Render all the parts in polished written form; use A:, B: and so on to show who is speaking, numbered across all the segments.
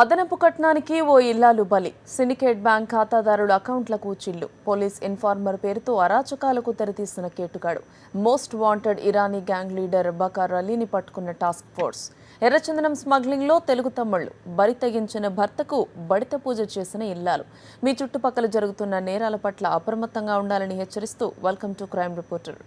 A: అదనపు కట్నానికి ఓ ఇల్లాలు బలి. సిండికేట్ బ్యాంక్ ఖాతాదారుల అకౌంట్లకు చిల్లు. పోలీస్ ఇన్ఫార్మర్ పేరుతో అరాచకాలకు తెరతీసిన కేటుగాడు. Most wanted Irani gang leader Bakar అలీని పట్టుకున్న టాస్క్ ఫోర్స్. ఎర్రచందనం స్మగ్లింగ్లో తెలుగు తమ్ముళ్లు. బరి తెగించిన భర్తకు బడిత పూజ చేసిన ఇల్లాలు. మీ చుట్టుపక్కల జరుగుతున్న నేరాల పట్ల అప్రమత్తంగా ఉండాలని హెచ్చరిస్తూ welcome to crime reporter.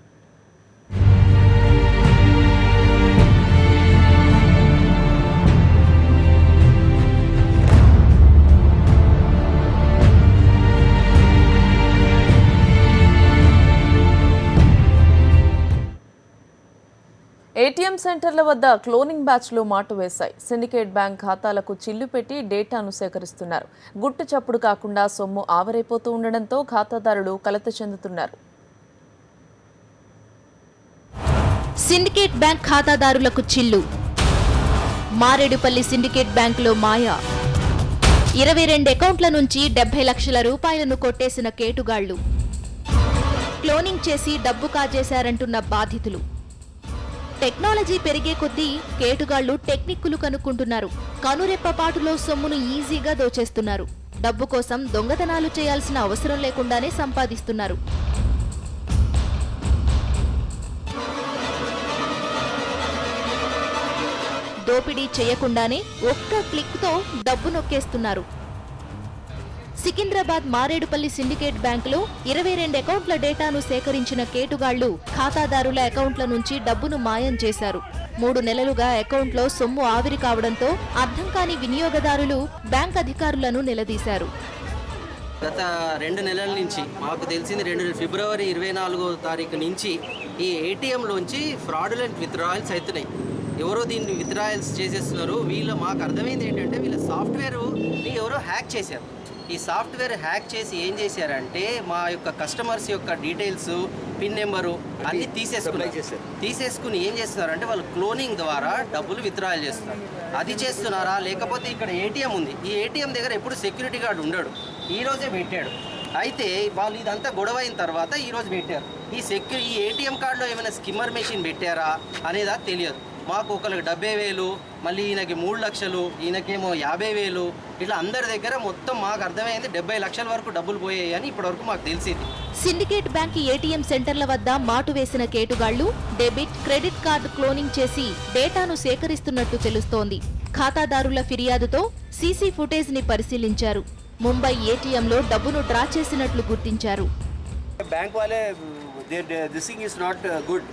A: ATM సెంటర్ల వద్ద క్లోనింగ్ బ్యాచ్లు మాటు వేశాయి. సిండికేట్ బ్యాంక్ ఖాతాలకు చిల్లు పెట్టి డేటాను సేకరిస్తున్నారు. గుట్టు చప్పుడు కాకుండా సొమ్ము ఆవరైపోతూ ఉండడంతో ఖాతాదారులు కలత చెందుతున్నారు.
B: సిండికేట్ బ్యాంక్ ఖాతాదారులకు చిల్లు. మారేడుపల్లి సిండికేట్ బ్యాంకులో మాయా. 22 అకౌంట్ల నుంచి 70 లక్షల రూపాయలను కొట్టేసిన కేటుగాళ్లు. క్లోనింగ్ చేసి డబ్బు కాజేశారంటున్న బాధితులు. టెక్నాలజీ పెరిగే కొద్దీ కేటుగాళ్లు టెక్నిక్కులు కనుక్కుంటున్నారు. కనురెప్పపాటులో సొమ్మును ఈజీగా దోచేస్తున్నారు. డబ్బు కోసం దొంగతనాలు చేయాల్సిన అవసరం లేకుండానే సంపాదిస్తున్నారు. దోపిడీ చేయకుండానే ఒక్క క్లిక్తో డబ్బు నొక్కేస్తున్నారు. సికింద్రాబాద్ మారేడుపల్లి సిండికేట్ బ్యాంకులో 22 అకౌంట్ల డేటాను సేకరించిన కేటుగాళ్లు ఖాతాదారుల అకౌంట్ల నుంచి డబ్బును మాయం చేశారు. 3 నెలలుగా అకౌంట్లో సొమ్ము ఆవిరి కావడంతో అర్థం కాని వినియోగదారులు బ్యాంక్ అధికారులను నిలదీశారు.
C: గత 2 నెలల నుంచి మాకు తెలిసింది ఫిబ్రవరి 24వ తారీఖు నుంచి ఈ ఏటీఎంలోంచి ఫ్రాడులెంట్ విత్డ్రాయల్స్ అవుతున్నాయి. ఎవరో దీన్ని విత్డ్రాయల్స్ చేసేస్తున్నారు. మాకు అర్థమైంది ఏంటంటే వీళ్ళ సాఫ్ట్వేర్ని ఎవరో హ్యాక్ చేశారు. ఈ సాఫ్ట్వేర్ హ్యాక్ చేసి ఏం చేశారంటే మా యొక్క కస్టమర్స్ యొక్క డీటెయిల్స్, పిన్ నెంబరు అన్నీ తీసేసుకుని ఏం చేస్తున్నారంటే వాళ్ళు క్లోనింగ్ ద్వారా డబ్బులు విత్డ్రాయల్ చేస్తున్నారు. అది చేస్తున్నారా లేకపోతే ఇక్కడ ఏటీఎం ఉంది, ఈ ఏటీఎం దగ్గర ఎప్పుడు సెక్యూరిటీ గార్డు ఉండడు, ఈరోజే పెట్టాడు. అయితే వాళ్ళు ఇదంతా గొడవ అయిన తర్వాత ఈరోజు పెట్టారు. ఈ ఏటీఎం కార్డులో ఏమైనా స్కిమ్మర్ మెషిన్ పెట్టారా అనేదా తెలియదు మాకు. ఒకరికి 70,000, మళ్ళీ ఈయనకి 3 లక్షలు, ఈయనకేమో 50,000, ఇట్లా అందరి దగ్గర మొత్తం మాకు అర్థమైంది 70 లక్షల వరకు డబ్బులు పోయాయి అని ఇప్పటివరకు మాకు తెలిసింది.
B: సిండికేట్ బ్యాంక్ ఏటీఎం సెంటర్ల వద్ద మాటు వేసిన కేటుగాళ్లు డెబిట్, క్రెడిట్ కార్డు క్లోనింగ్ చేసి డేటాను సేకరిస్తున్నట్టు తెలుస్తోంది. ఖాతాదారుల ఫిర్యాదుతో సీసీ ఫుటేజ్ ని పరిశీలించారు. ముంబై ఏటీఎంలో డబ్బును డ్రా చేసినట్లు గుర్తించారు.
D: బ్యాంక్ వాలే this thing is not good.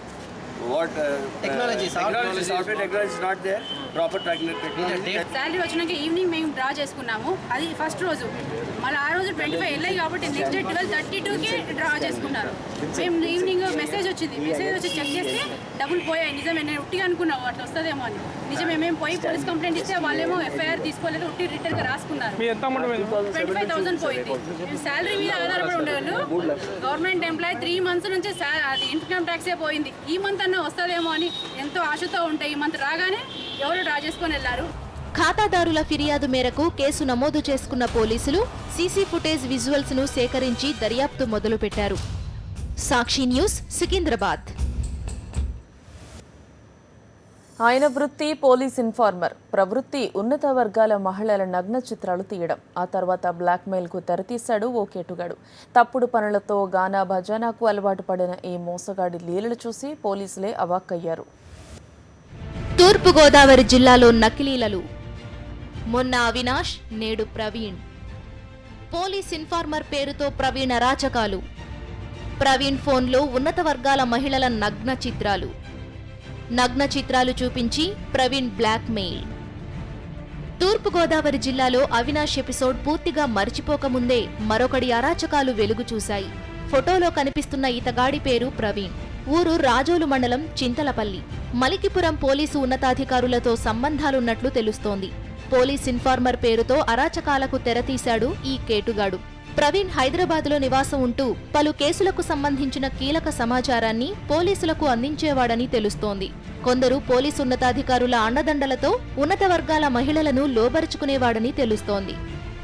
D: What
C: technology
D: software technology is not there, proper technology.
E: Salary వచ్చినాక ఈవినింగ్ మేము డ్రా చేసుకున్నాము. అది ఫస్ట్ రోజు. మళ్ళీ ఆ రోజు 25 వెళ్ళాయి కాబట్టి నెక్స్ట్ డే 12:32కి డ్రా చేసుకున్నారు. మేము ఈవినింగ్ మెసేజ్ వచ్చి చెక్ చేస్తే డబ్బులు పోయాయి. నిజమే, నేను ఉట్టిగా అనుకున్నాము అట్లా వస్తుందేమో అని. నిజమే, మేము పోయి పోలీస్ కంప్లైంట్ ఇస్తే వాళ్ళేమో ఎఫ్ఐఆర్ తీసుకోలేదు, ఉట్టి రిటర్న్గా రాసుకున్నారు. 25,000 పోయింది. మేము శాలరీ మీద ఆధారపడి ఉండేవాళ్ళు. గవర్నమెంట్ ఎంప్లాయీ 3 months నుంచి అది ఇన్కమ్ ట్యాక్సే పోయింది. ఈ మంత్ అన్న వస్తుందేమో అని ఎంతో ఆశతో ఉంటాయి. ఈ మంత్ రాగానే ఎవరు డ్రా చేసుకొని వెళ్లారు.
B: ఖాతాదారుల ఫిర్యాదు మేరకు కేసు నమోదు చేసుకున్న పోలీసులు సీసీ ఫుటేజ్ విజువల్స్ ను సేకరించి దర్యాప్తు మొదలుపెట్టారు. సాక్షి న్యూస్, సికింద్రాబాద్.
A: ఆయన వృత్తి పోలీస్ ఇన్ఫార్మర్, ప్రవృత్తి ఉన్నత వర్గాల మహిళల నగ్న చిత్రాలు తీయడం. ఆ తర్వాత బ్లాక్మెయిల్కు తెరతీశాడు ఓ కేటుగాడు. తప్పుడు పనులతో గానా భజనాకు అలవాటు పడిన ఈ మోసగాడి లీలలు చూసి పోలీసులే అవాక్కయ్యారు.
B: తూర్పుగోదావరి జిల్లాలో నకిలీలలు. మొన్న అవినాష్, నేడు ప్రవీణ్. పోలీస్ ఇన్ఫార్మర్ పేరుతో ప్రవీణ్ అరాచకాలు. ప్రవీణ్ ఫోన్లో ఉన్నత వర్గాల మహిళల నగ్న చిత్రాలు చూపించి ప్రవీణ్ బ్లాక్మెయిల్. తూర్పుగోదావరి జిల్లాలో అవినాష్ ఎపిసోడ్ పూర్తిగా మరిచిపోకముందే మరొకడి అరాచకాలు వెలుగు చూశాయి. ఫోటోలో కనిపిస్తున్న ఇతగాడి పేరు ప్రవీణ్. ఊరు రాజోలు మండలం చింతలపల్లి. మలికిపురం పోలీసు ఉన్నతాధికారులతో సంబంధాలున్నట్లు తెలుస్తోంది. పోలీస్ ఇన్ఫార్మర్ పేరుతో అరాచకాలకు తెరతీశాడు ఈ కేటుగాడు. ప్రవీణ్ హైదరాబాద్లో నివాసం ఉంటూ పలు కేసులకు సంబంధించిన కీలక సమాచారాన్ని పోలీసులకు అందించేవాడని తెలుస్తోంది. కొందరు పోలీసు ఉన్నతాధికారుల అండదండలతో ఉన్నత వర్గాల మహిళలను లోబరుచుకునేవాడని తెలుస్తోంది.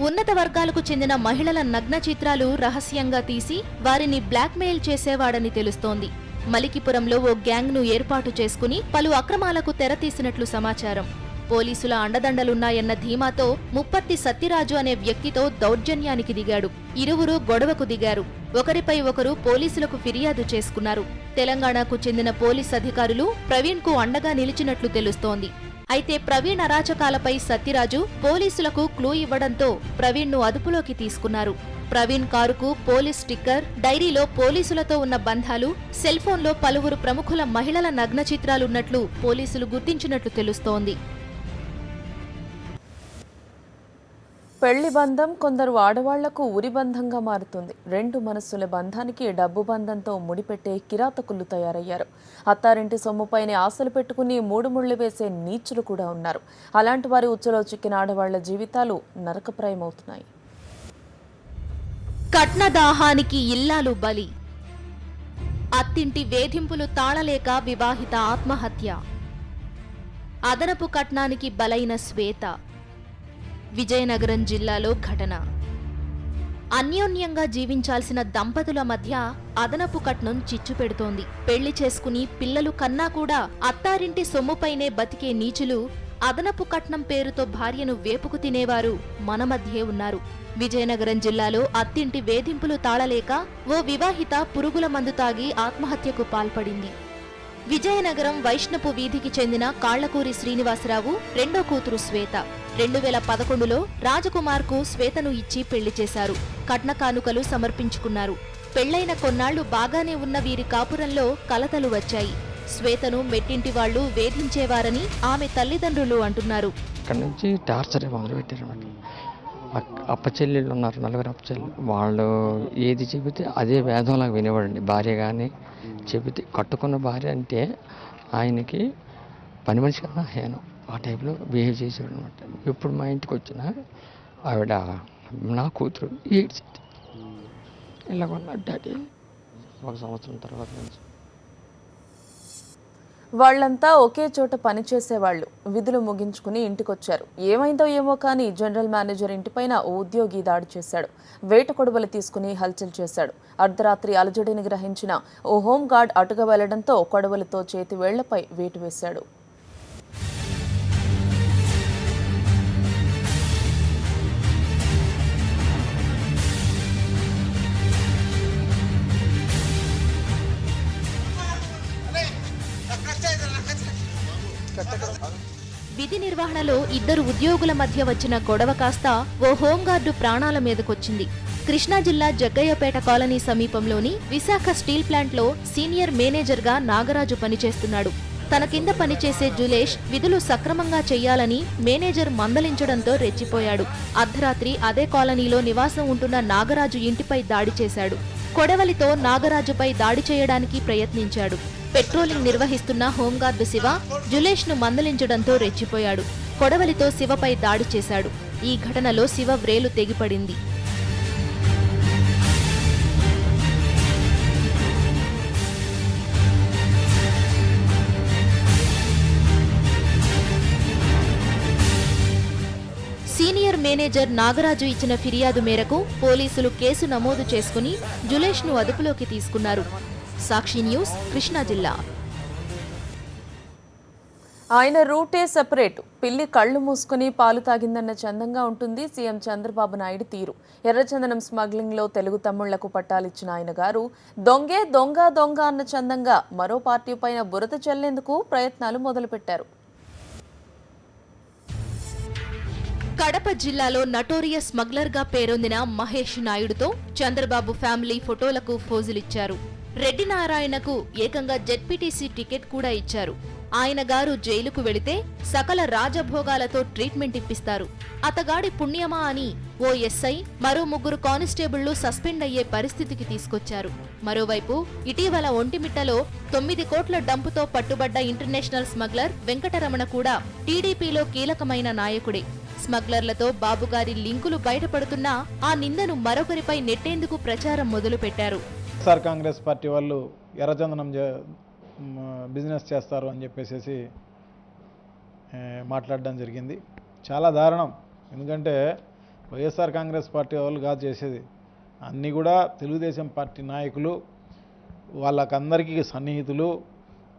B: ఉన్నత వర్గాలకు చెందిన మహిళల నగ్న చిత్రాలు రహస్యంగా తీసి వారిని బ్లాక్మెయిల్ చేసేవాడని తెలుస్తోంది. మలికిపురంలో ఓ గ్యాంగ్ను ఏర్పాటు చేసుకుని పలు అక్రమాలకు తెరతీసినట్లు సమాచారం. పోలీసుల అండదండలున్నాయన్న ధీమాతో ముప్పర్తి సత్యరాజు అనే వ్యక్తితో దౌర్జన్యానికి దిగాడు. ఇరువురు గొడవకు దిగారు. ఒకరిపై ఒకరు పోలీసులకు ఫిర్యాదు చేసుకున్నారు. తెలంగాణకు చెందిన పోలీస్ అధికారులు ప్రవీణ్కు అండగా నిలిచినట్లు తెలుస్తోంది. అయితే ప్రవీణ్ అరాచకాలపై సత్యరాజు పోలీసులకు క్లూ ఇవ్వడంతో ప్రవీణ్ను అదుపులోకి తీసుకున్నారు. ప్రవీణ్ కారుకు పోలీస్ స్టిక్కర్, డైరీలో పోలీసులతో ఉన్న బంధాలు, సెల్ ఫోన్లో పలువురు ప్రముఖుల మహిళల నగ్న చిత్రాలున్నట్లు పోలీసులు గుర్తించినట్లు తెలుస్తోంది.
A: పెళ్లి బంధం కొందరు ఆడవాళ్లకు ఉరి బంధంగా మారుతుంది. రెండు మనస్సుల బంధానికి డబ్బు బంధంతో ముడిపెట్టే కిరాతకులు తయారయ్యారు. అత్తారింటి సొమ్ముపైనే ఆశలు పెట్టుకుని మూడు ముళ్లు వేసే నీచులు కూడా ఉన్నారు. అలాంటి వారి ఉచ్చులో చిక్కిన ఆడవాళ్ల జీవితాలు నరకప్రాయమవుతున్నాయి.
B: కట్నదాహానికి ఇల్లాలు బలి. అత్తింటి వేధింపులు తాళలేక వివాహిత ఆత్మహత్య. అదనపు కట్నానికి బలైన శ్వేత. విజయనగరం జిల్లాలో ఘటన. అన్యోన్యంగా జీవించాల్సిన దంపతుల మధ్య అదనపు కట్నం చిచ్చు పెడుతోంది. పెళ్లి చేసుకుని పిల్లలు కన్నా కూడా అత్తారింటి సొమ్ముపైనే బతికే నీచులు అదనపు కట్నం పేరుతో భార్యను వేపుకు తినేవారు మన మధ్యే ఉన్నారు. విజయనగరం జిల్లాలో అత్తింటి వేధింపులు తాళలేక ఓ వివాహిత పురుగుల మందు తాగి ఆత్మహత్యకు పాల్పడింది. విజయనగరం వైష్ణపు వీధికి చెందిన కాళ్లకూరి శ్రీనివాసరావు రెండో కూతురు శ్వేత. 2011లో రాజకుమార్కు శ్వేతను ఇచ్చి పెళ్లి చేశారు. కట్న కానుకలు సమర్పించుకున్నారు. పెళ్లైన కొన్నాళ్లు బాగానే ఉన్న వీరి కాపురంలో కలతలు వచ్చాయి. శ్వేతను మెట్టింటి వాళ్లు వేధించేవారని ఆమె తల్లిదండ్రులు అంటున్నారు.
F: అక్కడి నుంచి టార్చర్ మొదలుపెట్టారన్నమాట. అప్పచెల్లెళ్ళు ఉన్నారు, నలుగురు అప్పచెల్లెళ్ళు. వాళ్ళు ఏది చెబితే అదే వేదంలాగా వినేవాడండి. భార్య కానీ చెబితే, కట్టుకున్న భార్య అంటే ఆయనకి పని మనిషి కన్నా హేనం. ఆ టైప్లో బిహేవ్ చేసేవాడు అనమాట. ఇప్పుడు మా ఇంటికి వచ్చిన ఆవిడ నా కూతురు ఏడ్చింది. ఇలా కొన్నాడు డాడీ. 1 సంవత్సరం తర్వాత నుంచి
A: వాళ్లంతా ఒకే చోట పనిచేసేవాళ్లు. విధులు ముగించుకుని ఇంటికొచ్చారు. ఏమైందో ఏమో కానీ జనరల్ మేనేజర్ ఇంటిపైన ఓ ఉద్యోగి దాడి చేశాడు. వేట కొడవలు తీసుకుని హల్చల్ చేశాడు. అర్ధరాత్రి అలజడిని గ్రహించిన ఓ హోంగార్డ్ అటుగా వెళ్లడంతో కొడవలతో చేతి వేళ్లపై వేటు వేశాడు.
B: విధి నిర్వహణలో ఇద్దరు ఉద్యోగుల మధ్య వచ్చిన గొడవ కాస్త ఓ హోంగార్డు ప్రాణాల మీదకొచ్చింది. కృష్ణా జిల్లా జగ్గయ్యపేట కాలనీ సమీపంలోని విశాఖ స్టీల్ ప్లాంట్లో సీనియర్ మేనేజర్గా నాగరాజు పనిచేస్తున్నాడు. తన కింద పనిచేసే జులేష్ విధులు సక్రమంగా చెయ్యాలని మేనేజర్ మందలించడంతో రెచ్చిపోయాడు. అర్ధరాత్రి అదే కాలనీలో నివాసం ఉంటున్న నాగరాజు ఇంటిపై దాడి చేశాడు. కొడవలితో నాగరాజుపై దాడి చేయడానికి ప్రయత్నించాడు. పెట్రోలింగ్ నిర్వహిస్తున్న హోంగార్డు శివ జులేష్ను మందలించడంతో రెచ్చిపోయాడు. కొడవలితో శివపై దాడి చేశాడు. ఈ ఘటనలో శివ వ్రేలు తెగిపడింది. సీనియర్ మేనేజర్ నాగరాజు ఇచ్చిన ఫిర్యాదు మేరకు పోలీసులు కేసు నమోదు చేసుకుని జులేష్ను అదుపులోకి తీసుకున్నారు. సాక్షి న్యూస్, కృష్ణా జిల్లా.
A: ఆయన రూటే సెపరేట్. పిల్లి కళ్ళు మూసుకుని పాలు తాగిందన్న చందంగా ఉంటుంది సీఎం చంద్రబాబు నాయుడు తీరు. ఎర్రచందనం స్మగ్లింగ్లో తెలుగు తమ్ముళ్లకు పట్టాలిచ్చిన ఆయన గారు దొంగే దొంగ దొంగ అన్న చందంగా మరో పార్టీ పైన బురద చల్లేందుకు ప్రయత్నాలు మొదలుపెట్టారు.
B: కడప జిల్లాలో నటోరియస్ స్మగ్లర్గా పేరొందిన మహేష్ నాయుడుతో చంద్రబాబు ఫ్యామిలీ ఫోటోలకు ఫోజులిచ్చారు. రెడ్డి నారాయణకు ఏకంగా జెడ్పీటీసీ టికెట్ కూడా ఇచ్చారు. ఆయన గారు జైలుకు వెళితే సకల రాజభోగాలతో ట్రీట్మెంట్ ఇప్పిస్తారు. అతగాడి పుణ్యమా అని ఓ ఎస్ఐ, మరో 3 కానిస్టేబుళ్లు సస్పెండ్ అయ్యే పరిస్థితికి తీసుకొచ్చారు. మరోవైపు ఇటీవల ఒంటిమిట్టలో 9 కోట్ల డంపుతో పట్టుబడ్డ ఇంటర్నేషనల్ స్మగ్లర్ వెంకటరమణ కూడా టీడీపీలో కీలకమైన నాయకుడే. స్మగ్లర్లతో బాబుగారి లింకులు బయటపడుతున్నా ఆ నిందను మరొకరిపై నెట్టేందుకు ప్రచారం మొదలుపెట్టారు.
G: వైఎస్ఆర్ కాంగ్రెస్ పార్టీ వాళ్ళు ఎర్రచందనం బిజినెస్ చేస్తారు అని చెప్పేసి మాట్లాడడం జరిగింది. చాలా దారుణం. ఎందుకంటే వైఎస్ఆర్ కాంగ్రెస్ పార్టీ వాళ్ళు కాదు చేసేది, అన్నీ కూడా తెలుగుదేశం పార్టీ నాయకులు, వాళ్ళకందరికీ సన్నిహితులు,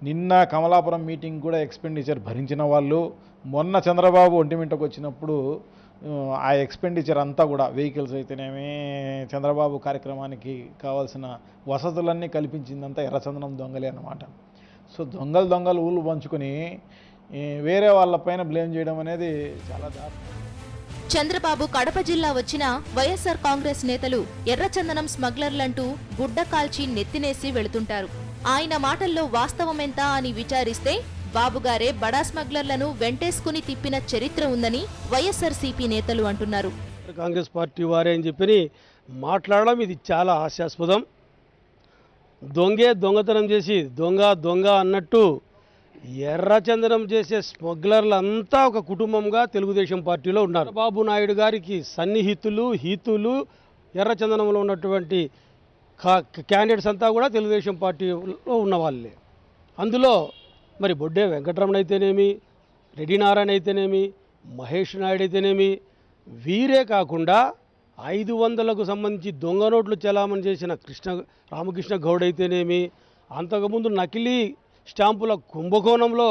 G: నిన్న కమలాపురం మీటింగ్ కూడా ఎక్స్పెండిచర్ భరించిన వాళ్ళు, మొన్న చంద్రబాబు ఒంటిమింటకు వచ్చినప్పుడు ఆ ఎక్స్పెండిచర్ అంతా కూడా వెహికల్స్ అయితేనేమి చంద్రబాబు కార్యక్రమానికి కావాల్సిన వసతులన్నీ కల్పించిందంతా ఎర్రచందనం దొంగలే అన్నమాట. సో దొంగలు ఊళ్ళు పంచుకొని వేరే వాళ్ళపైన బ్లేమ్ చేయడం అనేది చాలా దారుణం.
B: చంద్రబాబు కడప జిల్లా వచ్చిన వైఎస్ఆర్ కాంగ్రెస్ నేతలు ఎర్రచందనం స్మగ్లర్లంటూ గుడ్డ కాల్చి నెత్తినేసి వెళుతుంటారు. ఆయన మాటల్లో వాస్తవమెంత అని విచారిస్తే బాబుగారే బడా స్మగ్లర్లను వెంటేసుకుని తిప్పిన చరిత్ర ఉందని వైఎస్ఆర్సీపీ నేతలు అంటున్నారు.
H: కాంగ్రెస్ పార్టీ వారే అని చెప్పి మాట్లాడడం ఇది చాలా హాస్యాస్పదం. దొంగతనం చేసి దొంగ అన్నట్టు ఎర్రచందనం చేసే స్మగ్లర్లంతా ఒక కుటుంబంగా తెలుగుదేశం పార్టీలో ఉన్నారు. బాబు నాయుడు గారికి హీతులు ఎర్రచందనంలో ఉన్నటువంటి క్యాండిడేట్స్ అంతా కూడా తెలుగుదేశం పార్టీలో ఉన్న వాళ్ళే. అందులో మరి బొడ్డే వెంకటరమణ అయితేనేమి, రెడ్డి నారాయణ అయితేనేమి, మహేష్ నాయుడు అయితేనేమి, వీరే కాకుండా 500కు సంబంధించి దొంగ నోట్లు చలామణి చేసిన రామకృష్ణ గౌడ్ అయితేనేమి, అంతకుముందు నకిలీ స్టాంపుల కుంభకోణంలో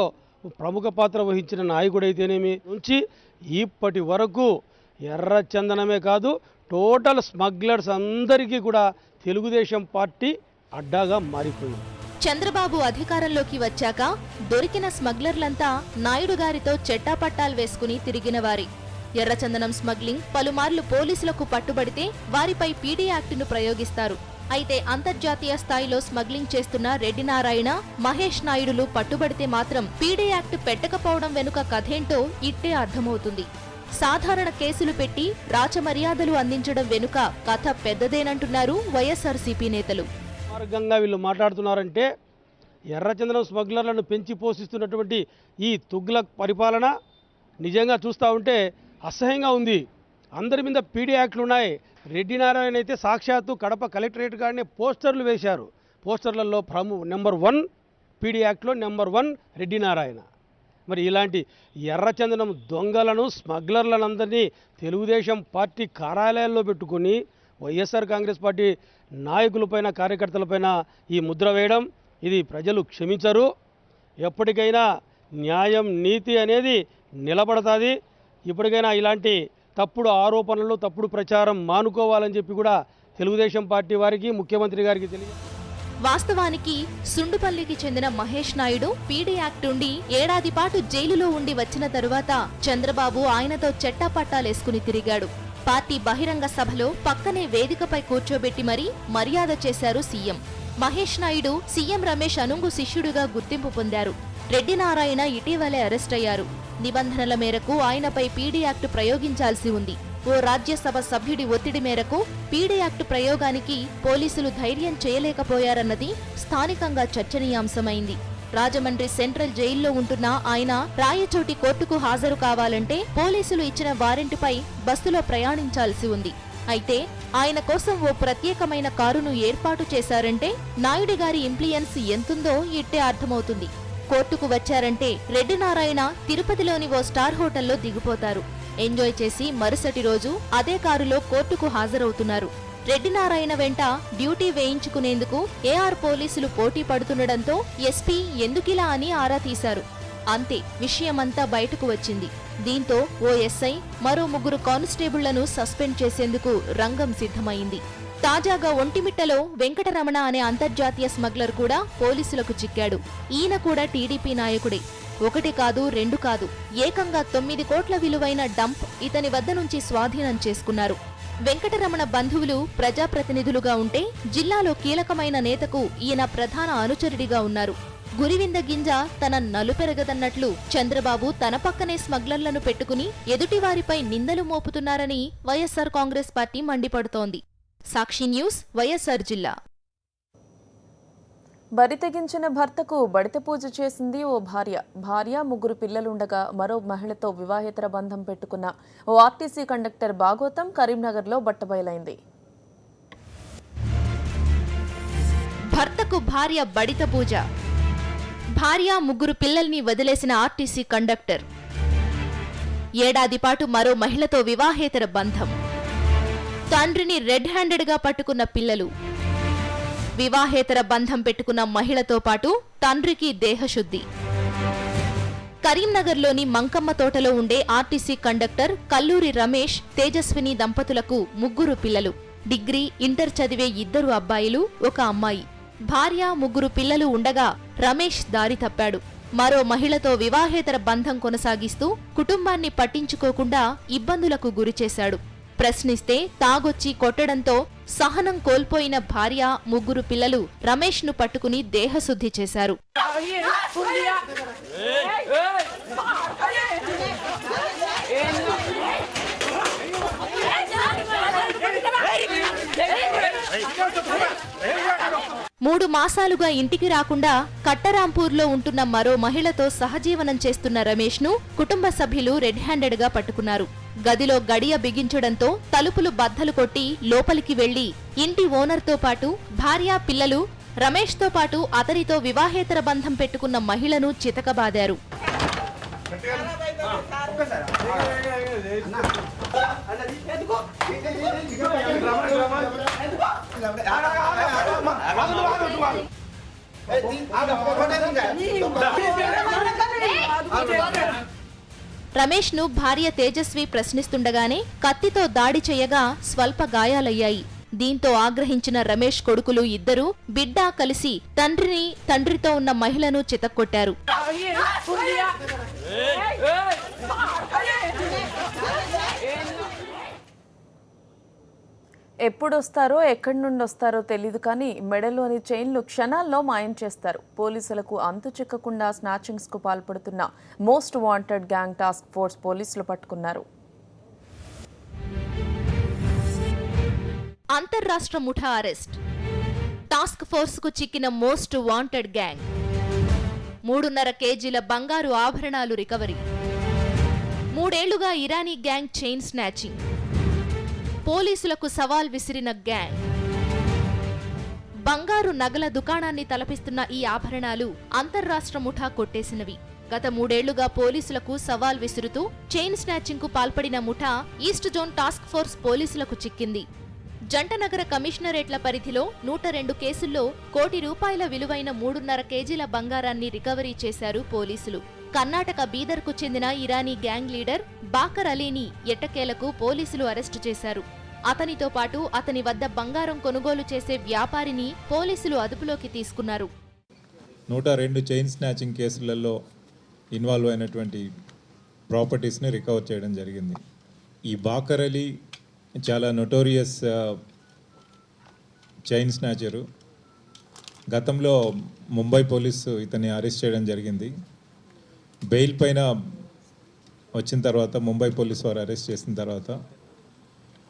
H: ప్రముఖ పాత్ర వహించిన నాయకుడైతేనేమి నుంచి ఇప్పటి వరకు ఎర్రచందనమే కాదు టోటల్ స్మగ్లర్స్ అందరికీ కూడా తెలుగుదేశం పార్టీ అడ్డాగా మారిపోయింది.
B: చంద్రబాబు అధికారంలోకి వచ్చాక దొరికిన స్మగ్లర్లంతా నాయుడు గారితో చెట్టాపట్టాలు వేసుకుని తిరిగిన వారి. ఎర్రచందనం స్మగ్లింగ్ పలుమార్లు పోలీసులకు పట్టుబడితే వారిపై పీడీ యాక్టును ప్రయోగిస్తారు. అయితే అంతర్జాతీయ స్థాయిలో స్మగ్లింగ్ చేస్తున్న రెడ్డి నారాయణ, మహేష్ నాయుడులు పట్టుబడితే మాత్రం పీడీ యాక్ట్ పెట్టకపోవడం వెనుక కథేంటో ఇట్టే అర్థమవుతుంది. సాధారణ కేసులు పెట్టి రాచమర్యాదలు అందించడం వెనుక కథ పెద్దదేనంటున్నారు వైఎస్ఆర్సీపీ నేతలు.
H: మార్గంగా వీళ్ళు మాట్లాడుతున్నారంటే ఎర్రచందనం స్మగ్లర్లను పెంచి పోషిస్తున్నటువంటి ఈ తుగ్లక్ పరిపాలన నిజంగా చూస్తూ ఉంటే అసహ్యంగా ఉంది. అందరి మీద పీడీ యాక్ట్లు ఉన్నాయి. రెడ్డి నారాయణ అయితే సాక్షాత్తు కడప కలెక్టరేట్ గానే పోస్టర్లు వేశారు. పోస్టర్లలో నెంబర్ 1 పీడీ యాక్ట్లో నెంబర్ 1 రెడ్డి నారాయణ. మరి ఇలాంటి ఎర్రచందనం దొంగలను స్మగ్లర్లను అందరినీ తెలుగుదేశం పార్టీ కార్యాలయాల్లో పెట్టుకుని వైఎస్ఆర్ కాంగ్రెస్ పార్టీ నాయకులపైన కార్యకర్తలపైన ఈ ముద్ర వేయడం ఇది ప్రజలు క్షమించరు. ఎప్పటికైనా న్యాయం నీతి అనేది నిలబడతాది. ఇప్పటికైనా ఇలాంటి తప్పుడు ఆరోపణలు తప్పుడు ప్రచారం మానుకోవాలని చెప్పి కూడా తెలుగుదేశం పార్టీ వారికి ముఖ్యమంత్రి గారికి తెలియదు.
B: వాస్తవానికి సుండుపల్లికి చెందిన మహేష్ నాయుడు పీడీ యాక్ట్ ఉండి ఏడాది పాటు జైలులో ఉండి వచ్చిన తరువాత చంద్రబాబు ఆయనతో చెట్టాపట్టాలేసుకుని తిరిగాడు. పార్టీ బహిరంగ సభలో పక్కనే వేదికపై కూర్చోబెట్టి మరీ మర్యాద చేశారు సీఎం. మహేష్ నాయుడు సీఎం రమేష్ అనుంగు శిష్యుడిగా గుర్తింపు పొందారు. రెడ్డి నారాయణ ఇటీవలే అరెస్ట్ అయ్యారు. నిబంధనల మేరకు ఆయనపై పీడీ యాక్ట్ ప్రయోగించాల్సి ఉంది. ఓ రాజ్యసభ సభ్యుడి ఒత్తిడి మేరకు పీడీ యాక్ట్ ప్రయోగానికి పోలీసులు ధైర్యం చేయలేకపోయారన్నది స్థానికంగా చర్చనీయాంశమైంది. రాజమండ్రి సెంట్రల్ జైల్లో ఉంటున్న ఆయన రాయచోటి కోర్టుకు హాజరు కావాలంటే పోలీసులు ఇచ్చిన వారెంటుపై బస్సులో ప్రయాణించాల్సి ఉంది. అయితే ఆయన కోసం ఓ ప్రత్యేకమైన కారును ఏర్పాటు చేశారంటే నాయుడు గారి ఇంప్లియన్స్ ఎంతుందో ఇట్టే అర్థమవుతుంది. కోర్టుకు వచ్చారంటే రెడ్డి నారాయణ తిరుపతిలోని ఓ స్టార్ హోటల్లో దిగిపోతారు. ఎంజాయ్ చేసి మరుసటి రోజు అదే కారులో కోర్టుకు హాజరవుతున్నారు. రెడ్డి నారాయణ వెంట డ్యూటీ వేయించుకునేందుకు ఏఆర్ పోలీసులు పోటీ పడుతుండటంతో ఎస్పీ ఎందుకిలా అని ఆరా తీశారు. అంతే విషయమంతా బయటకు వచ్చింది. దీంతో ఓ ఎస్ఐ మరో 3 కానిస్టేబుళ్లను సస్పెండ్ చేసేందుకు రంగం సిద్ధమైంది. తాజాగా ఒంటిమిట్టలో వెంకటరమణ అనే అంతర్జాతీయ స్మగ్లర్ కూడా పోలీసులకు చిక్కాడు. ఈయన కూడా టీడీపీ నాయకుడే. 1 కాదు 2 కాదు ఏకంగా 9 కోట్ల విలువైన డంప్ ఇతని వద్ద నుంచి స్వాధీనం చేసుకున్నారు. వెంకటరమణ బంధువులు ప్రజాప్రతినిధులుగా ఉంటే జిల్లాలో కీలకమైన నేతకు ఈయన ప్రధాన అనుచరుడిగా ఉన్నారు. గురివింద గింజ తన నలుపెరగదన్నట్లు చంద్రబాబు తన పక్కనే స్మగ్లర్లను పెట్టుకుని ఎదుటివారిపై నిందలు మోపుతున్నారని వైఎస్ఆర్ కాంగ్రెస్ పార్టీ మండిపడుతోంది. సాక్షి న్యూస్, వైఎస్ఆర్ జిల్లా.
A: బరి తెగించిన భర్తకు బడిత పూజ చేసింది ఓ భార్య. 3 పిల్లలుండగా మరో మహిళతో వివాహేతర బంధం పెట్టుకున్న ఓ ఆర్టీసీ కండక్టర్ భాగవతం కరీంనగర్లో బట్టబయలైంది.
B: భర్తకు భార్య బడిత పూజ. భార్య 3 పిల్లల్ని వదిలేసిన ఆర్టీసీ కండక్టర్. ఏడాది పాటు మరో మహిళతో వివాహేతర బంధం. తండ్రిని రెడ్ హ్యాండెడ్గా పట్టుకున్న పిల్లలు. వివాహేతర బంధం పెట్టుకున్న మహిళతో పాటు తండ్రికి దేహశుద్ధి. కరీంనగర్లోని మంకమ్మ తోటలో ఉండే ఆర్టీసీ కండక్టర్ కల్లూరి రమేష్, తేజస్విని దంపతులకు 3 పిల్లలు. డిగ్రీ, ఇంటర్ చదివే 2 అబ్బాయిలు, 1 అమ్మాయి. భార్య, 3 పిల్లలు ఉండగా రమేష్ దారి తప్పాడు. మరో మహిళతో వివాహేతర బంధం కొనసాగిస్తూ కుటుంబాన్ని పట్టించుకోకుండా ఇబ్బందులకు గురిచేశాడు. ప్రశ్నిస్తే తాగొచ్చి కొట్టడంతో సహనం కోల్పోయిన భార్య, 3 పిల్లలు రమేష్ను పట్టుకుని దేహశుద్ధి చేశారు. మూడు మాసాలుగా ఇంటికి రాకుండా కట్టరాంపూర్లో ఉంటున్న మరో మహిళతో సహజీవనం చేస్తున్న రమేష్ను కుటుంబ సభ్యులు రెడ్ హ్యాండెడ్గా పట్టుకున్నారు. గదిలో గడియ బిగించడంతో తలుపులు బద్దలు కొట్టి లోపలికి వెళ్లి ఇంటి ఓనర్తో పాటు భార్య, పిల్లలు, రమేష్తో పాటు అతనితో వివాహేతర బంధం పెట్టుకున్న మహిళను చితకబాదారు. రమేష్ను భార్య తేజస్వి ప్రశ్నిస్తుండగానే కత్తితో దాడి చేయగా స్వల్ప గాయాలయ్యాయి. దీంతో ఆగ్రహించిన రమేష్ కొడుకులు 2 బిడ్డ కలిసి తండ్రితో ఉన్న మహిళను చితక్కొట్టారు.
A: ఎప్పుడొస్తారో ఎక్కడి నుండి వస్తారో తెలీదు కానీ మెడలోని చైన్లు క్షణాల్లో మాయం చేస్తారు. పోలీసులకు అంతు చిక్కకుండా స్నాచింగ్స్కు పాల్పడుతున్న most wanted gang task force పోలీసులు పట్టుకున్నారు.
B: అంతర్రాష్ట్ర ముఠా అరెస్ట్. టాస్క్ ఫోర్స్కు చిక్కిన మోస్ట్ వాంటెడ్ గ్యాంగ్. 3.5 కేజీల బంగారు ఆభరణాలు రికవరీ. 3 ఏళ్లుగా ఇరానీ గ్యాంగ్ చైన్ స్నాచింగ్. పోలీసులకు సవాల్ విసిరిన గ్యాంగ్. బంగారు నగల దుకాణాన్ని తలపిస్తున్న ఈ ఆభరణాలు అంతర్రాష్ట్ర ముఠా కొట్టేసినవి. గత 3 ఏళ్లుగా పోలీసులకు సవాల్ విసురుతూ చైన్ స్నాచింగ్ కు పాల్పడిన ముఠా ఈస్ట్ జోన్ టాస్క్ ఫోర్స్ పోలీసులకు చిక్కింది. జంటనగర కమిషనరేట్ల పరిధిలో 102 కేసుల్లో ₹1 విలువైన 3.5 కేజీల బంగారాన్ని రికవరీ చేశారు పోలీసులు. కర్ణాటక బీదర్కు చెందిన ఇరానీ గ్యాంగ్ లీడర్ బాకర్ అలీని ఎట్టకేలకు పోలీసులు అరెస్టు చేశారు. అతనితో పాటు అతని వద్ద బంగారం కొనుగోలు చేసే వ్యాపారిని పోలీసులు అదుపులోకి తీసుకున్నారు.
I: 102 చైన్ స్నాచింగ్ కేసులలో ఇన్వాల్వ్ అయినటువంటి ప్రాపర్టీస్ని రికవర్ చేయడం జరిగింది. ఈ బాకర్ అలీ చాలా నోటోరియస్ చైన్ స్నాచరు. గతంలో ముంబై పోలీసు ఇతన్ని అరెస్ట్ చేయడం జరిగింది. బెయిల్ పైన వచ్చిన తర్వాత ముంబై పోలీసు వారు అరెస్ట్ చేసిన తర్వాత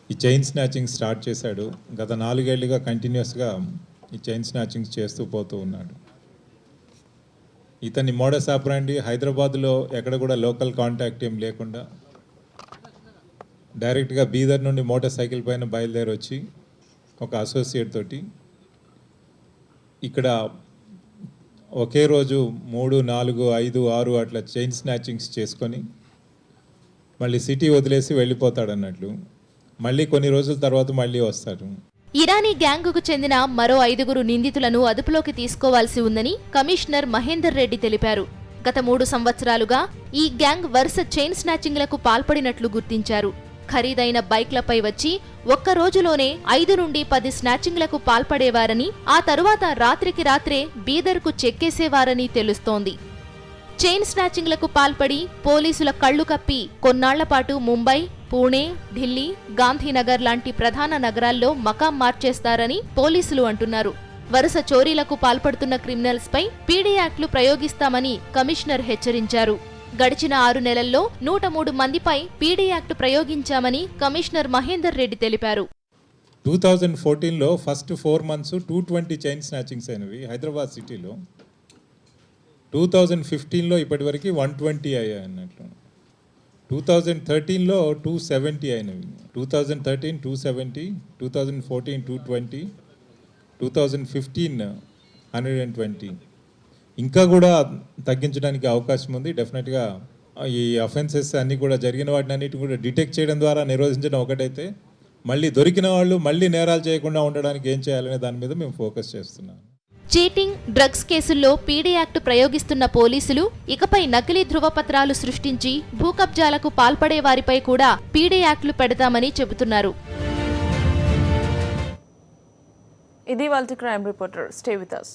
I: ఈ చైన్ స్నాచింగ్ స్టార్ట్ చేశాడు. గత 4 ఏళ్లుగా కంటిన్యూస్గా ఈ చైన్ స్నాచింగ్ చేస్తూ పోతూ ఉన్నాడు. ఇతని మోడస్ ఆపరాండి హైదరాబాద్లో ఎక్కడ కూడా లోకల్ కాంటాక్ట్ ఏం లేకుండా డైరెక్ట్గా బీదర్ నుండి మోటార్ సైకిల్ పైన బయలుదేరి వచ్చి ఒక అసోసియేట్ తోటి ఇక్కడ ఒకే రోజు 3, 4, 5, 6 అట్లా చైన్ స్నాచింగ్స్ చేసుకొని మళ్ళీ సిటీ వదిలేసి వెళ్ళిపోతాడు అన్నట్లు. మళ్ళీ కొన్ని రోజుల తర్వాత మళ్ళీ వస్తాడు.
B: ఇరానీ గ్యాంగుకు చెందిన మరో 5 నిందితులను అదుపులోకి తీసుకోవాల్సి ఉందని కమిషనర్ మహేందర్ రెడ్డి తెలిపారు. గత 3 సంవత్సరాలుగా ఈ గ్యాంగ్ వరుస చైన్ స్నాచింగ్లకు పాల్పడినట్లు గుర్తించారు. ఖరీదైన బైక్లపై వచ్చి ఒక్క రోజులోనే 5 నుండి 10 స్నాచింగ్లకు పాల్పడేవారని, ఆ తరువాత రాత్రికి రాత్రే బీదర్కు చెక్కేసేవారని తెలుస్తోంది. చైన్ స్నాచింగ్లకు పాల్పడి పోలీసుల కళ్లు కప్పి కొన్నాళ్లపాటు ముంబై, పూణే, ఢిల్లీ, గాంధీనగర్ లాంటి ప్రధాన నగరాల్లో మకాం మార్చేస్తారని పోలీసులు అంటున్నారు. వరుస చోరీలకు పాల్పడుతున్న క్రిమినల్స్ పై పీడీ యాక్ట్లు ప్రయోగిస్తామని కమిషనర్ హెచ్చరించారు. గడిచిన 6 నెలల్లో 103 మందిపై పీడీ యాక్ట్ ప్రయోగించామని కమిషనర్ మహేందర్ రెడ్డి తెలిపారు.
I: 2014లో ఫస్ట్ 4 months 220 చైన్ స్నాచింగ్స్ అయినవి హైదరాబాద్ సిటీలో. 2015లో ఇప్పటివరకు 120 అయ్యాయి అన్నట్లు. 2013లో 270 అయినవి. 2013 270, 2014 220, 2015 120. ఇంకా కూడా తగ్గించడానికి అవకాశం ఉంది. డెఫినెట్గా ఈ అఫెన్సెస్ అన్నీ కూడా జరిగిన వాటిని అన్నిటి కూడా డిటెక్ట్ చేయడం ద్వారా నిరోధించడం ఒకటైతే, మళ్ళీ దొరికిన వాళ్ళు మళ్ళీ నేరాలు చేయకుండా ఉండడానికి ఏం చేయాలనే దాని మీద మేము ఫోకస్ చేస్తున్నాం.
B: చీటింగ్, డ్రగ్స్ కేసుల్లో పీడీ యాక్ట్ ప్రయోగిస్తున్న పోలీసులు ఇకపై నకిలీ ధృవపత్రాలు సృష్టించి భూకబ్జాలకు పాల్పడే వారిపై కూడా పీడీ యాక్ట్లు పెడతామని చెబుతున్నారు.
A: ఇది వాళ్ళ crime reporter. Stay with us.